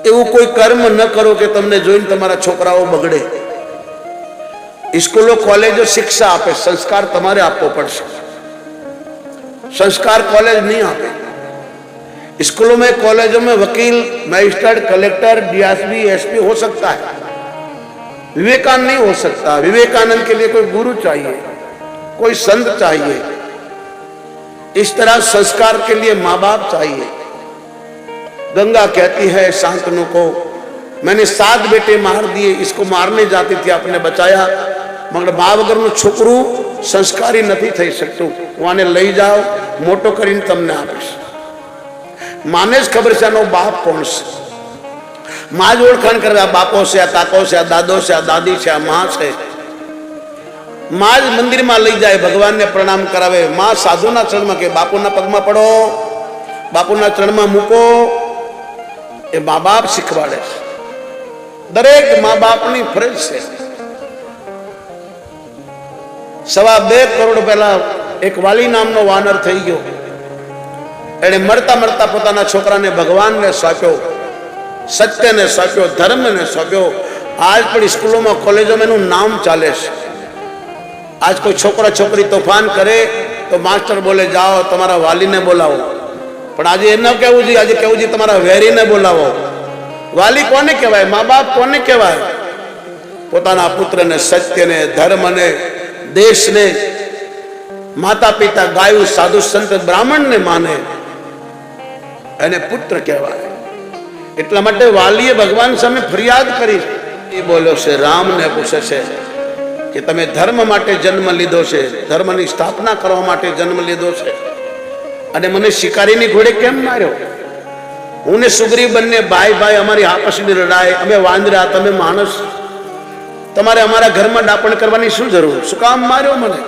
એવું કોઈ કર્મ ન કરો કે તમને જોઈને તમારા છોકરાઓ બગડે. स्कूलों कॉलेजों शिक्षा आपे, संस्कार तुम्हारे आपको पड़શે. संस्कार कॉलेज नहीं आपे. स्कूलों में कॉलेजों में वकील, मजिस्ट्रेट, कलेक्टर, डीएसपी, एसपी हो सकता है, विवेकानंद नहीं हो सकता. विवेकानंद के लिए कोई गुरु चाहिए, कोई संत चाहिए. इस तरह संस्कार के लिए माँ बाप चाहिए. गंगा कहती है शांतनु को, मैंने 7 बेटे मार दिए, इसको मारने जाती थी, आपने बचाया. मगर बा वगरનું છોકરું સંસ્કારી નથી થઈ શકતું. હું આને લઈ જાઓ, મોટો કરીને તમને આપીશ. માને જ ખબર છે આનો બાપ કોણ છે. માં જ ઓળખાણ કરે, આ બાપો છે, આ કાકો છે, આ દાદો છે, આ દાદી છે, આ માં છે. માં જ મંદિરમાં લઈ જાય, ભગવાનને પ્રણામ કરાવે. માં સાધુના ચરણમાં કે બાપુના પગમાં પડો, બાપુના ચરણમાં મૂકો. એ મા બાપ શીખવાડે છે. દરેક મા બાપની ફરજ છે. 2.25 કરોડ પહેલા એક વાલી નામનો વાનર થઈ ગયો. એને મરતા મરતા પોતાના છોકરાને ભગવાનને સોંપ્યો, સત્યને સોંપ્યો, ધર્મને સોંપ્યો. આજ પણ સ્કૂલોમાં કોલેજોમાં એનું નામ ચાલે છે. આજ કોઈ છોકરા છોકરી તોફાન કરે તો માસ્ટર બોલે જાઓ તમારા વાલીને બોલાવો. પણ આજે એ ન કહેવું જોઈએ, આજે કહેવું જોઈએ તમારા વેરીને બોલાવો. વાલી કોને કહેવાય? મા બાપ કોને કહેવાય? પોતાના પુત્રને, સત્યને, ધર્મને, દેશને, માતા પિતા, ગાયું, સાધુ સંત બ્રાહ્મણને માને એને પુત્ર કહેવાય. એટલા માટે વાલીએ ભગવાન સામે ફરિયાદ કરી. એ બોલ્યો છે, રામને પૂછે છે કે તમે ધર્મ માટે જન્મ લીધો છે, ધર્મની સ્થાપના કરવા માટે જન્મ લીધો છે, અને મને શિકારીની ઘોડે કેમ માર્યો? હું ને સુગ્રીવ બંને ભાઈ ભાઈ, અમારી આપસની લડાઈ, અમે વાંદરા, તમે માણસ, તમારે અમારા ઘરમાં ડાપણ કરવાની શું જરૂર? શું કામ માર્યો મને?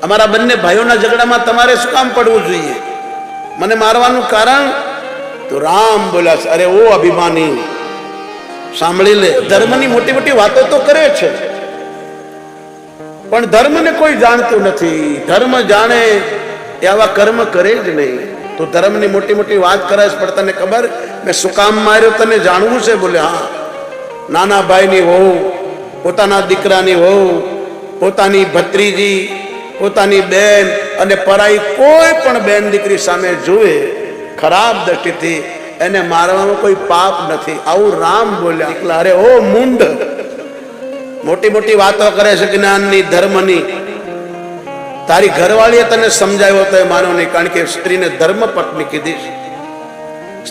અમારા બંને ભાઈઓના ઝઘડામાં તમારે શું કામ પડવું જોઈએ? મને મારવાનું કારણ? તો રામ બોલ્યા છે, અરે ઓ અભિમાની, સાંભળી લે. ધર્મની મોટી મોટી વાતો તો કરે છે, પણ ધર્મને કોઈ જાણતું નથી. ધર્મ જાણે એ આવા કર્મ કરે જ નહીં. તો ધર્મની મોટી મોટી વાત કરે છે, પણ તને ખબર મેં શું કામ માર્યો તને જાણવું છે? બોલે હા. નાના ભાઈની વહુ, પોતાના દીકરાની વહુ, પોતાની ભત્રીજી, પોતાની બેન અને પરાઈ કોઈ પણ બેન દીકરી સામે જુએ ખરાબ દ્રષ્ટિથી, એને મારવામાં કોઈ પાપ નથી. આવું રામ બોલ્યા. અરે ઓ મૂંડ, મોટી મોટી વાતો કરે છે જ્ઞાનની, ધર્મની. તારી ઘરવાળીએ તને સમજાવ્યો તો એ માનો નહીં, કારણ કે સ્ત્રીને ધર્મ પત્ની કીધી છે.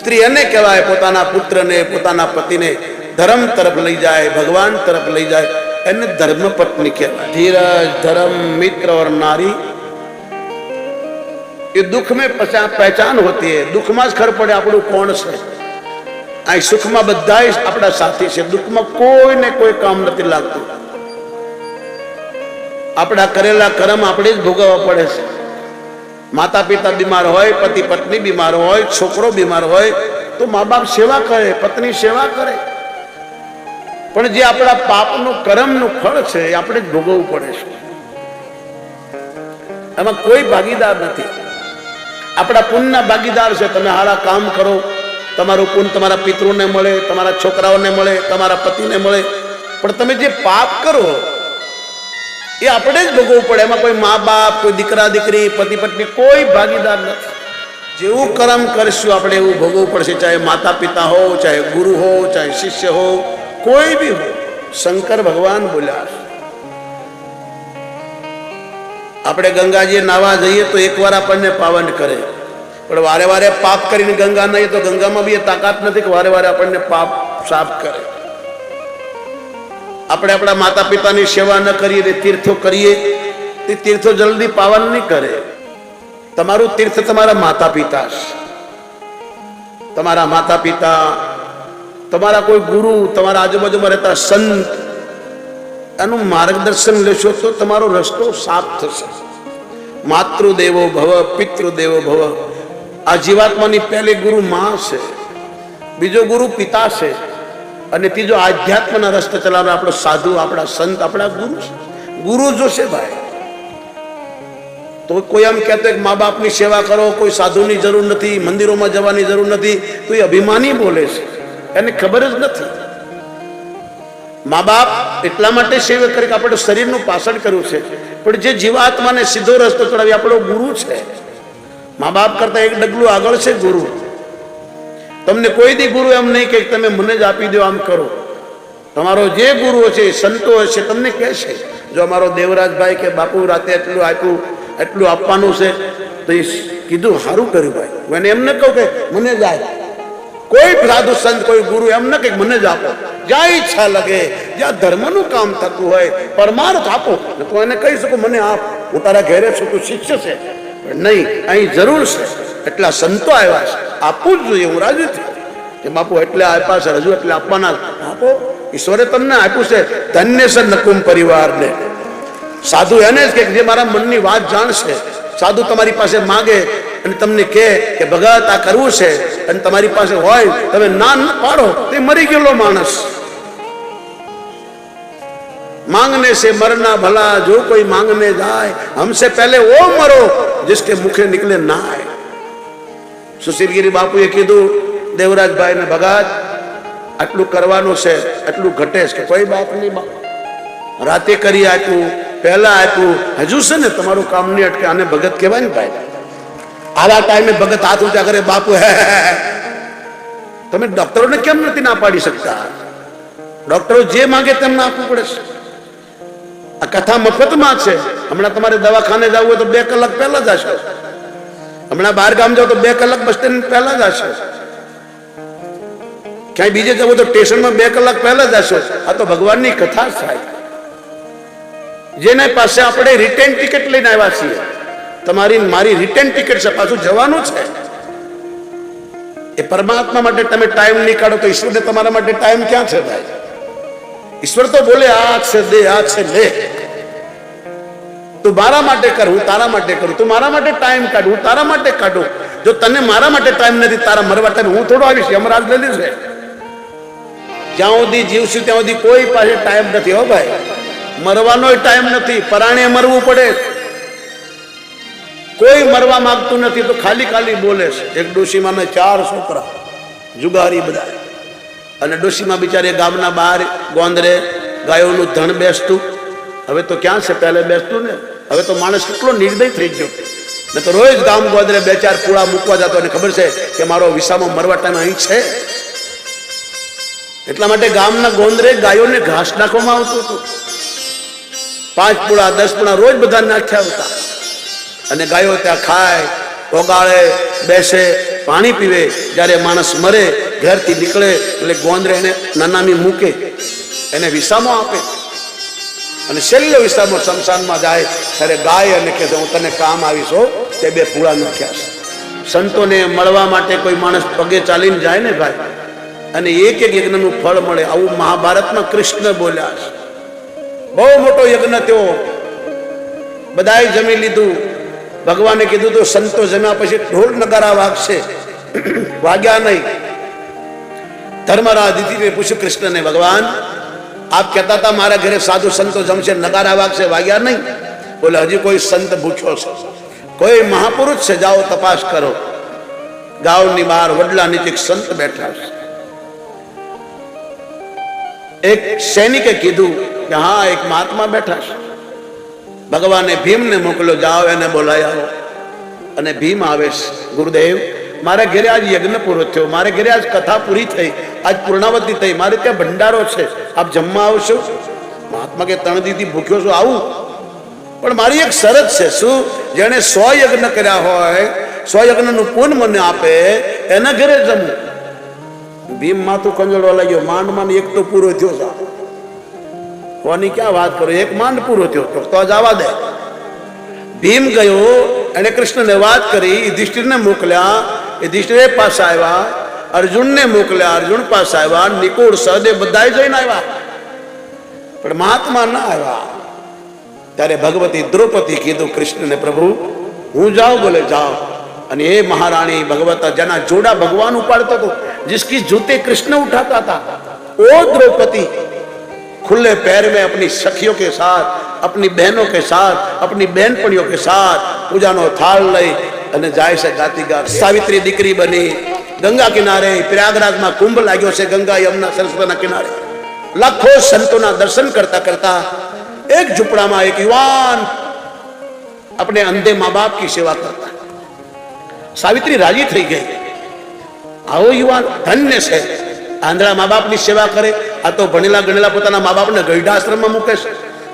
સ્ત્રી એને કહેવાય પોતાના પુત્રને, પોતાના પતિને ધર્મ તરફ લઈ જાય, ભગવાન તરફ લઈ જાય, એને ધર્મ પત્ની કહેવાય. ધીરજ, ધर्म, मित्र और नारी, ये दुख में पहचान होती है. दुखમાં જ ખબર પડે આપણું કોણ છે. આ સુખમાં બધા આપણા સાથી છે, દુઃખમાં કોઈને કોઈ કામ નથી લાગતું. આપણા કરેલા કર્મ આપણે જ ભોગવવા પડે છે. માતા પિતા બીમાર હોય, પતિ પત્ની બીમાર હોય, છોકરો બીમાર હોય તો મા બાપ સેવા કરે, પત્ની સેવા કરે. પણ જે આપણા પાપનું કર્મનું ફળ છે એ આપણે જ ભોગવવું પડે છે. એમાં કોઈ ભાગીદાર નથી. આપણા પુણ્યના ભાગીદાર છે. તમે સારા કામ કરો, તમારું પુણ્ય તમારા પિતૃને મળે, તમારા છોકરાઓને મળે, તમારા પતિને મળે. પણ તમે જે પાપ કરો એ આપણે જ ભોગવવું પડે. એમાં કોઈ મા બાપ, કોઈ દીકરા દીકરી, પતિ પત્ની કોઈ ભાગીદાર નથી. જેવું કર્મ કરશું આપણે એવું ભોગવવું પડશે. ચાહે માતા પિતા હો, ચાહે ગુરુ હો, ચાહે શિષ્ય હો, કોઈ બી હો. શંકર ભગવાન બોલ્યા, આપણે ગંગાજી નાવા જઈએ તો એકવાર આપણને પાવન કરે, પણ વારે વારે પાપ કરીને ગંગા નહીં તો ગંગામાં બી એ તાકાત નથી કે વારે વારે આપણને પાપ સાફ કરે. આપણે આપણા માતા પિતાની સેવા ન કરીએ, તીર્થો કરીએ, તે તીર્થો જલ્દી પાવન નહીં કરે. તમારું તીર્થ તમારા માતા પિતા છે. તમારા માતા પિતા, તમારા કોઈ ગુરુ, તમારા આજુબાજુમાં રહેતા સંત, એનું માર્ગદર્શન લેશો તો તમારો રસ્તો સાફ થશે. માતૃદેવો ભવ, પિતૃદેવો ભવ. આ જીવાત્માની પહેલી ગુરુ માં છે, બીજો ગુરુ પિતા છે, અને ત્રીજો આધ્યાત્મના રસ્તે ચલાવનાર આપણો સાધુ, આપણા સંત, આપણા ગુરુ. ગુરુ જોશે ભાઈ. તો કોઈ એમ કહેતો કે મા બાપની સેવા કરો, કોઈ સાધુની જરૂર નથી, મંદિરોમાં જવાની જરૂર નથી, તો એ અભિમાની બોલે છે. એને ખબર જ નથી. મા બાપ એટલા માટે સેવા કરે કે આપણે શરીરનું પાછળ કર્યું છે, પણ જે જીવાત્માને સીધો રસ્તો ચડાવી આપણો ગુરુ છે. મા બાપ કરતા એક ડગલું આગળ છે ગુરુ. તમને કોઈ દી ગુરુ એમ નહીં કે તમે મને જ આપી દો, આમ કરો. તમારો જે ગુરુ છે સંતો હશે તમને કહેશે, જો અમારો દેવરાજભાઈ કે બાપુ રાતે એટલું આપ્યું, એટલું આપવાનું છે, તો એ કીધું સારું કર્યું ભાઈ. હું એને એમ ન કહું કે મને જ આપ. કોઈ સાધુ સંત કોઈ ગુરુ એમ ન કે મને જ આપો. જ્યાં ઈચ્છા લગે, જ્યાં ધર્મનું કામ થતું હોય, પરમાર્થ આપો. તો એને કહી શકું મને આપ, હું તારા ઘેરે છું, તું શિષ્ય છે. નહીં, અહીં જરૂર છે, એટલા સંતો આવ્યા છે, આપવું જ જોઈએ. હું રાજી છું કે બાપુ એટલે આપ્યા છે, હજુ એટલે આપવાના, આપો. ઈશ્વરે તમને આપ્યું છે. ધન્ય છે નકુમ પરિવારને. સાધુ એને જ કે જે મારા મનની વાત જાણશે. સાધુ તમારી પાસે માગે અને તમને કહે કે ભગત આ કરવું છે, અને તમારી પાસે હોય તમે ના ન પાડો, તે મરી ગયેલો માણસ. मांगने से मरना भला, जो कोई मांगने जाए हमसे पहले वो मरो जिसके मुखे निकले ना आए. સુશીલગીરી બાપુએ કીધું દેવરાજભાઈ ને, ભગત આટલું કરવાનું છે, આટલું ઘટે છે કે કોઈ બાપ નહીં. રાતે કરી આપ્યું, પહેલા આપ્યું, હજુ છે ને તમારું કામ નહીં અટકે. આને ભગત કહેવાય ને ભાઈ. આવા ટાઈમે ભગત હાથ ઊંચા કરે, બાપુ હે. તમે ડોક્ટરોને કેમ નથી ના પાડી શકતા? ડોક્ટરો જે માંગે તેમ ના આપવું પડે છે. આ કથા મફતમાં છે. હમણાં તમારે દવાખાને જવું હોય તો 2 કલાક પહેલા જ હશો. હમણાં બહાર ગામ જાવ તો 2 કલાક બસ સ્ટેન્ડ પહેલા જ હશો. ક્યાંય બીજે જવું તો સ્ટેશનમાં 2 કલાક પહેલા જ હશો. આ તો ભગવાનની કથા થાય. જેને પાસે આપણે રિટર્ન ટિકિટ લઈને આવ્યા છીએ. તમારી મારી રિટર્ન ટિકિટ છે, પાછું જવાનું છે. એ પરમાત્મા માટે તમે ટાઈમ નહીં કાઢો તો ઈશ્વરને તમારા માટે ટાઈમ ક્યાં છે ભાઈ? ઈશ્વર તો બોલે આ છે દે, આ છે લે. તું મારા માટે કર, હું તારા માટે કરું. તું મારા માટે ટાઈમ કાઢ, હું તારા માટે કાઢું. જો તને મારા માટે ટાઈમ નથી, તારા મરવા ટાઈમ હું થોડો આવીશ. યમરાજ લઈ લેશે. જ્યાં સુધી જીવશું ત્યાં સુધી કોઈ પાસે ટાઈમ નથી. હો ભાઈ, મરવાનો ટાઈમ નથી. પરાણે મરવું પડે. કોઈ મરવા માંગતું નથી તો ખાલી ખાલી બોલે છે. એક ડોશીમાં 4 છોકરા, જુગારી બધા. અને ડોશીમાં બિચારી ગામના બહાર ગોંદરે ગાયોનું ધણ બેસતું. હવે તો ક્યાં છે, પહેલે બેસતું ને. હવે તો માણસ કેટલો નિર્દય થઈ ગયો. ને તો રોજ ગામ ગોંદરે 2-4 પૂળા મૂકવા જતો. અને ખબર છે કે મારો વિસામો મરવા ટાઈમ અહીં છે. એટલા માટે ગામના ગોંદરે ગાયોને ઘાસ નાખવામાં આવતું હતું. 5 પૂળા 10 પૂળા રોજ બધા નાખ્યા હતા. અને ગાયો ત્યાં ખાય, ઓગાળે, બેસે, પાણી પીવે. જ્યારે માણસ મરે, ઘરથી નીકળે એટલે ગોંદરે એને નાનામી મૂકે, એને વિસામો આપે. અને છેલ્લો વિસામો શમશાનમાં જાય ત્યારે ગાય અને કહે હું તને કામ આવીશ. હો, તે 2 પૂળા નાખ્યા છે. સંતોને મળવા માટે કોઈ માણસ પગે ચાલીને જાય ને ભાઈ, અને એક યજ્ઞનું ફળ મળે. આવું મહાભારતમાં કૃષ્ણ બોલ્યા છે. બહુ મોટો યજ્ઞ થયો, બધાએ જમી લીધું. ભગવાને કીધું તો સંતો જમ્યા પછી ઢોલ નગારા વાગશે. વાગ્યા નહીં. ધર્મરાજ દીદીને પૂછ્યું કૃષ્ણને, ભગવાન આપ કહેતા હતા મારા ઘરે સાધુ સંતો જમશે, નગારા વાગશે, વાગ્યા નહીં? બોલે હજી કોઈ સંત ભૂખ્યો છે, કોઈ મહાપુરુષ છે, જાઓ તપાસ કરો. ગામની બહાર વડલા નીચે એક સંત બેઠા છે. એક સૈનિકે કીધું કે હા એક મહાત્મા બેઠા છે. ભગવાને ભીમને મોકલ્યો, જાઓ એને બોલાવી આવો. અને ભીમ આવે છે. ગુરુદેવ મારા ઘરે આજ યજ્ઞ પૂરો થયો, મારે ઘરે આજ કથા પૂરી થઈ, આજ પૂર્ણાવતી થઈ, મારે ત્યાં ભંડારો છે, આપ જમવા આવશો? મહાત્મા કે 3 દીથી ભૂખ્યો છું, આવું. પણ મારી એક શરત છે. શું? જેને 100 યજ્ઞ કર્યા હોય, 100 યજ્ઞનું પુણ્ય મને આપે, એના ઘરે જમવું. ભીમ માથું કંજળવા લાગ્યો. માંડ એક તો પૂરો થયો છે. કોની ક્યાં વાત કરો, એક માંડ પૂરો થયો તો જવા દે. ભીમ ગયો, એને કૃષ્ણને વાત કરી, યુધિષ્ઠિરને મોકલ્યા, યુધિષ્ઠિર પાસે આવ્યા, અર્જુનને મોકલ્યા, અર્જુન પાસે આવ્યા, નિકુળ સહદેવ બધા જઈને આવ્યા, પણ મહાત્મા ના આવ્યા. ત્યારે ભગવતી દ્રૌપદી કીધું કૃષ્ણને, પ્રભુ હું જાઉં? બોલે જાઓ. અને એ મહારાણી ભગવતા જેના જોડા ભગવાન ઉપાડતો હતો, जिसकी जूते कृष्ण उठाता था, वो द्रौपदी खुले पैर में अपनी सखियों के साथ, अपनी बहनों के साथ, अपनी बहनपणियों के साथ पूजा नो थाल लई અને જાય છે ગાતી ગાતી. સાવિત્રી દીકરી બની, ગંગા કિનારે પ્રયાગરાજમાં કુંભ લાગ્યો છે, ગંગા યમુના સરસ્વતીના કિનારે લાખો સંતોના દર્શન કરતા કરતા એક ઝૂંપડામાં એક યુવાન अपने अंधे माँ बाप की सेवा करता है। सावित्री राजी थी गई, आओ युवान धन्य से आंधळा माँ बाप की सेवा करे। आ तो भणेला गणेला पोताना माँ बाप ने गैढाश्रम में मूके छे,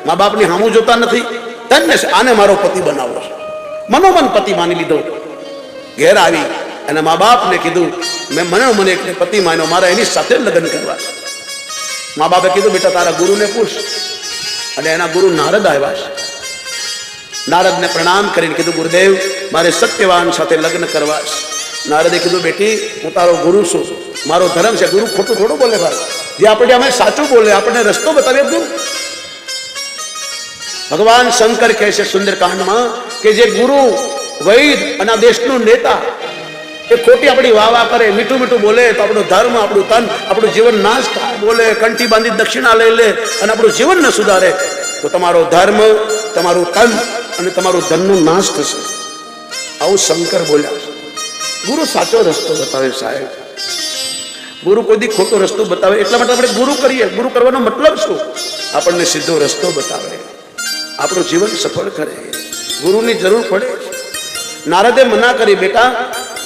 माँ बाप ने हामू जोता नथी। धन्य से आने मारो पति बनावो छे। मनोमन पति मानी लीधो। घेर आवी अने माँ बाप ने कीधु मैं मनोमन एक पति मान्यो, मारे एनी साथे लग्न करवा। माँ बापे कीधु बेटा तारा गुरु ने पूछ। अने एना गुरु नारद आव्या छे। नारद ने प्रणाम करीने कीधु गुरुदेव मारे सत्यवान साथे लग्न करवा। नारदे कीधु बेटी हूँ तारो गुरु छुं, मारो धर्म छे। गुरु खोटું થોડું બોલે भाई, जे आपणे અમે સાચું બોલે, આપણને રસ્તો બતાવે ગુરુ। भगवान शंकर कहे छे सुंदरकांड में कि जे गुरु वैद अने देशनो नेता ए खोटी अपनी वाह करे, मीठू मीठू बोले तो આપણો धर्म, આપણું तन, આપણું जीवन नाश થાય, बोले कंठी बांधी दक्षिणा लई ले अने આપણું जीवन न सुधारे तो તમારો धर्म, તમારું तन અને તમારું ધનનો નાશ થશે। આવું શંકર બોલ્યા। ગુરુ સાચો રસ્તો બતાવે સાહેબ। ગુરુ કોઈ દી ખોટો રસ્તો બતાવે એટલા માટે આપણે ગુરુ કરીએ। ગુરુ કરવાનો મતલબ શું? આપણને સીધો રસ્તો બતાવે, આપણું જીવન સફળ કરે। ગુરુની જરૂર પડે। નારદે મના કરી, બેટા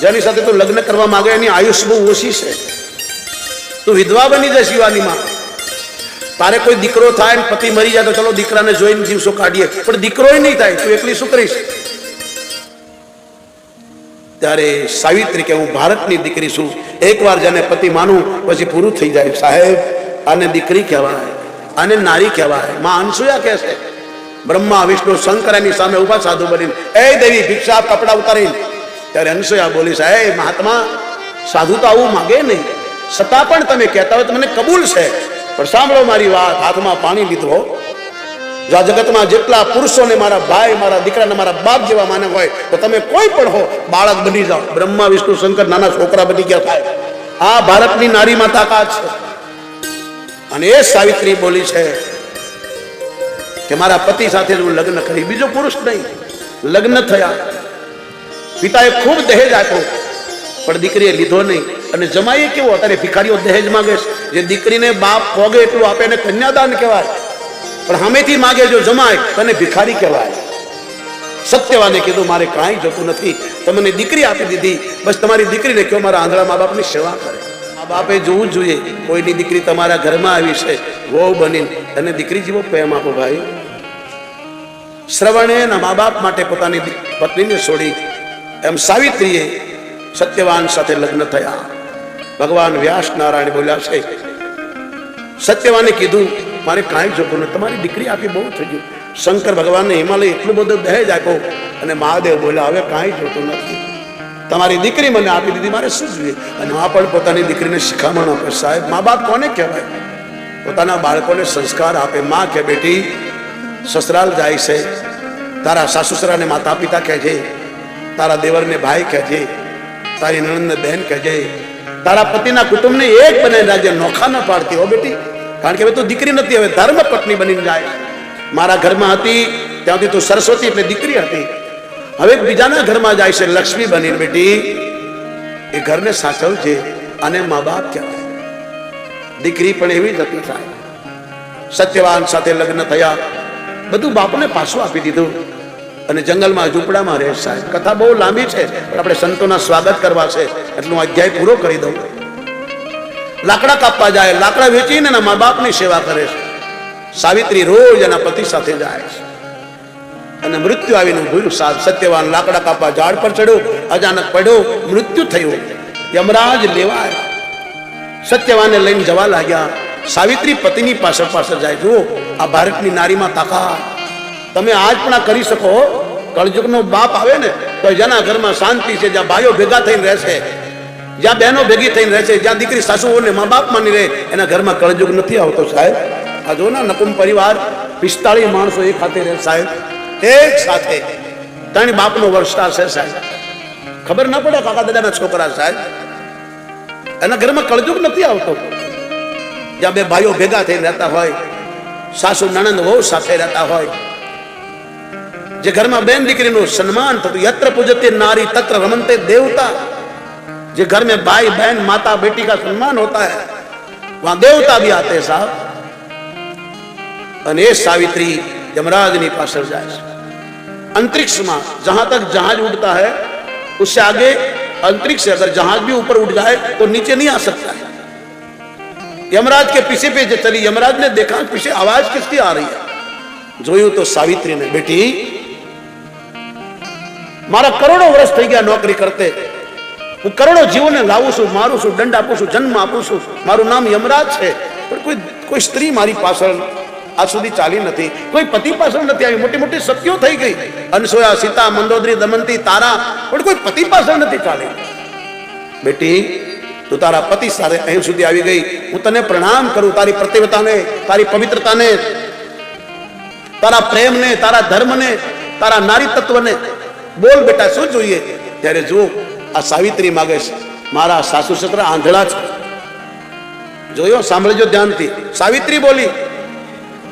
જેની સાથે તું લગ્ન કરવા માંગે એની આયુષ બહુ ઓછી છે, તું વિધવા બની જઈશ યુવાનીમાં। तारे कोई दीकरो थाय ने पति मरी जाए तो चलो दीकरा ने जोईने दिवसो काढीए, पण दीकरो ही नहीं थाय, तू एकली शुं करीश? त्यारे सावित्री के हूँ भारतनी दीकरी छुं, एक वार जेने पति मानू पछी पूरुं थई जाय। साहेब आने दीकरी कहेवाय, आने नारी कहेवाय। मां अनसुया कहे छे ब्रह्मा विष्णु शंकर एनी सामे उभा साधु बनीने, ए देवी भिक्षा कपड़ा उतारीने। त्यारे अनसुया बोली, साहेब महात्मा साधु तो आवुं मांगे नहीं, छतां पण तमे कहेता हो तो मने कबूल छे, पर सांभळो मारी वात। हाथ में पाणी लीधो। जो जगत में जेटला पुरुषों ने मारा भाई, मारा दीकरा ने मारा बाप जेवा माने होय तो तमे कोई पण हो, बाळक बनी जाओ। ब्रह्मा विष्णु शंकर नाना छोकरा बनी गया थाय। आ भारतनी नारी में ताकात छे। अने ए सावित्री बोली छे कि मारा पति साथे हूँ लग्न करी, बीजो पुरुष नहीं। लग्न थया, पिताए खूब दहेज आप्यो पण दीकरीए लीधो नहीं। અને જમાઈએ કેવો, અત્યારે ભિખારીઓ દહેજ માંગે છે। જે દીકરીને બાપ પોગે એટલું આપે એને કન્યાદાન કહેવાય, પણ સામેથી માંગે જો જમાય તને ભિખારી કહેવાય। સત્યવાને કીધું મારે કાંઈ જોતું નથી, તમને દીકરી આપી દીધી, બસ તમારી દીકરીને કહો મારા આંધળા મા બાપની સેવા કરે। મા બાપે જોવું જોઈએ કોઈની દીકરી તમારા ઘરમાં આવી છે, વહુ બનીને તને દીકરી જેવો પ્રેમ આપો ભાઈ। શ્રવણે એના મા બાપ માટે પોતાની પત્નીને છોડી એમ સાવિત્રીએ સત્યવાન સાથે લગ્ન થયા। भगवान व्यास नारायण बोल्या छे, सत्यवाने कीधु मारे कांई जोतुं नथी, तमारी दीकरी आपी बहु थई गयुं। शंकर भगवान ने हिमालय एटલું બધું दहेज आप्यो अने महादेव बोल्या हवे कांई जोतुं नथी, तमारी दीकरी मने आपी दीधी, मारे शुं जोईए? अने आ पण पोतानी दीकरीने शिखामण आपे। साहेब माँ बाप कोने कहेवाय? पोताना बाळकोने संस्कार आपे। माँ के बेटी ससराल जाय छे, तारा सासुसराने माता पिता कहेजे, तारा देवरने भाई कहेजे, तारी नणंदने बहन कहेजे, तारा पतिना कुटुंब ने एक बनाई राजे। नोखा न पाड़ती हो बेटी, कारण के तो दीकरी नथी, हवे धर्म पत्नी बनीने जाए। मारा घर में हती त्यांथी तो सरस्वती એટલે दीकरी हती, हवे बीजाना घर में जाय छे लक्ष्मी बनीने। बेटी ए घर ने साचवजे, आने माँ बाप कहेवाय। दीकरी पण एवी ज हती साहेब। सत्यवान साथे लग्न थया, बधुं बापने पाछुं आपी दीधुं અને જંગલમાં ઝૂંપડામાં રહે। સાહેબ કથા બહુ લાંબી છે, પણ આપણે સંતોના સ્વાગત કરવા છે એટલે હું અધ્યાય પૂરો કરી દઉં। લાકડા કાપવા જાય, લાકડા વેચીને એના મા બાપની સેવા કરે છે। સાવિત્રી રોજ એના પતિ સાથે જાય છે અને મૃત્યુ આવીને ભૂલ્યું। સત્યવાન લાકડા કાપવા ઝાડ પર ચડ્યો, અચાનક પડ્યો, મૃત્યુ થયું। યમરાજ લેવા આવ્યા, સત્યવાનને લઈને જવા લાગ્યા। સાવિત્રી પતિની પાછળ પાછળ જાય। જુઓ આ ભારતની નારીમાં તાકાત। તમે આજ પણ આ કરી શકો। કળયુગનો બાપ આવે ને તો જેના ઘરમાં શાંતિ છે, જ્યાં ભાઈઓ ભેગા થઈને રહેશે, જ્યાં બહેનો ભેગી થઈને રહેશે, જ્યાં દીકરી સાસુઓને મા બાપ માની રહે, એના ઘરમાં કળયુગ નથી આવતો સાહેબ। આ જો ના નકુમ પરિવાર 45 માણસો એક સાથે રહે સાહેબ, એક સાથે 3 બાપનો વર્ષા છે સાહેબ। ખબર ના પડે કાકા દાદાના છોકરા સાહેબ, એના ઘરમાં કળયુગ નથી આવતો। જ્યાં બે ભાઈઓ ભેગા થઈને રહેતા હોય, સાસુ નણંદ વહુ સાથે રહેતા હોય, જે ઘરમાં બેન દીકરીનું સન્માન થતું। યત્ર પૂજતે નારી તત્ર રમંતે દેવતા। जो घर में भाई बहन माता बेटी का सम्मान होता है, वहां देवता भी आते हैं साहब। અને सावित्री यमराजनी पासल जाए अंतरिक्ष में, जहां तक जहाज उड़ता है उससे आगे अंतरिक्ष से अगर जहाज भी ऊपर उड़ जाए तो नीचे नहीं आ सकता है। यमराज के पीछे पीछे चली। यमराज ने देखा पीछे आवाज किसकी आ रही है, જોયું તો सावित्री ने, बेटी मारा करोड़ों वर्ष थई गया नौकरी करते, हूँ करोड़ों जीवों ने लावू छू, मारू छू, दंड आपू छू, जन्म आपू छू, मारू नाम यमराज है, पर कोई स्त्री मारी पाछळ आज सुधी चाली नहीं, कोई पति पाछळ नहीं आई। मोटी मोटी सत्यो थई गई, अनसुया, सीता, मंदोदरी, दमंती, तारा, पर कोई पति पाछळ नहीं चाली। बेटी तू तारा पति सारे अहीं सुधी आई गई, हूँ तने प्रणाम करूं, तारी प्रतिवता ने, तारी पवित्रता ने, तारा प्रेम ने, तारा धर्म ने, तारा नारी तत्व ने। बोल बेटा शू जोईए? त्यारे जो आ सावित्री मागे मारा सासू ससरा आंधळा छे। जोयो, सांभळજો ध्यानथी। सावित्री बोली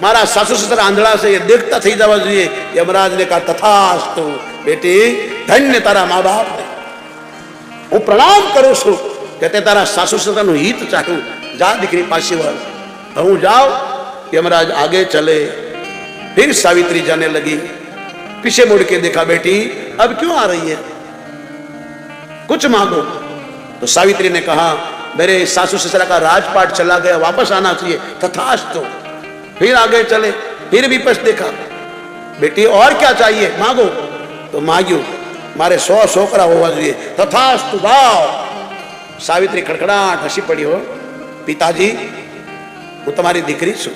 मारा सासू ससरा आंधळा से, ये देखता थई जवा जोईए। यमराज ने कहा तथास्तु बेटी, धन्य तारा माँ बाप, हूँ प्रणाम करूं छू। कहते तारा सासू ससरानुं हित चाह्યું, जा दीकरी पाછી वळ। हूँ जाओ। यमराज आगे चले। फिर सावित्री जाने लगी, पीछे मुड़ के देखा, बेटी अब क्यों आ रही है, कुछ मांगो। तो सावित्री ने कहा मेरे सासू ससुरा का राजपाट चला गया, वापस आना चाहिए। तथास्तु। फिर आगे चले, फिर भी पछ देखा, बेटी और क्या चाहिए, मांगो। तो मांग्यू, मारे 100 छोकरा होवा જોઈએ। तथास्तु जाओ। सावित्री खड़खड़ाट हसी पड़ी, हो पिताजी हूँ तमारी दीकरी छू,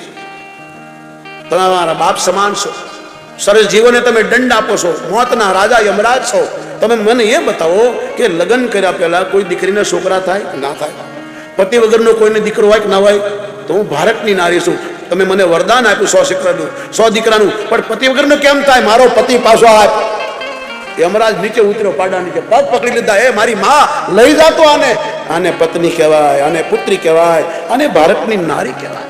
तमारा बाप समान छो, सरस जीवने तमे दंड आपो छो, मौतना राजा यमराज छो। तमे मने ये बताओ कि लग्न कर्या पहेला कोई दीकरीने छोकरा थाय ना थाय, पति वगरनो कोईने दीकरो होय के ना होय? तो हूँ भारतनी नारी छुं, तमे मने वरदान आप्युं 100 दीकरानुं, 100 दीकरानुं, पण पति वगरनो केम थाय? मारो पति पाछो आय। यमराज नीचे उतर्यो, पाड़ा नीचे पग पकड़ी लीधा। ए मारी मां, लई जा तो आने। आने पत्नी कहेवाय, आने पुत्री कहेवाय, आने भारतनी नारी कहेवाय।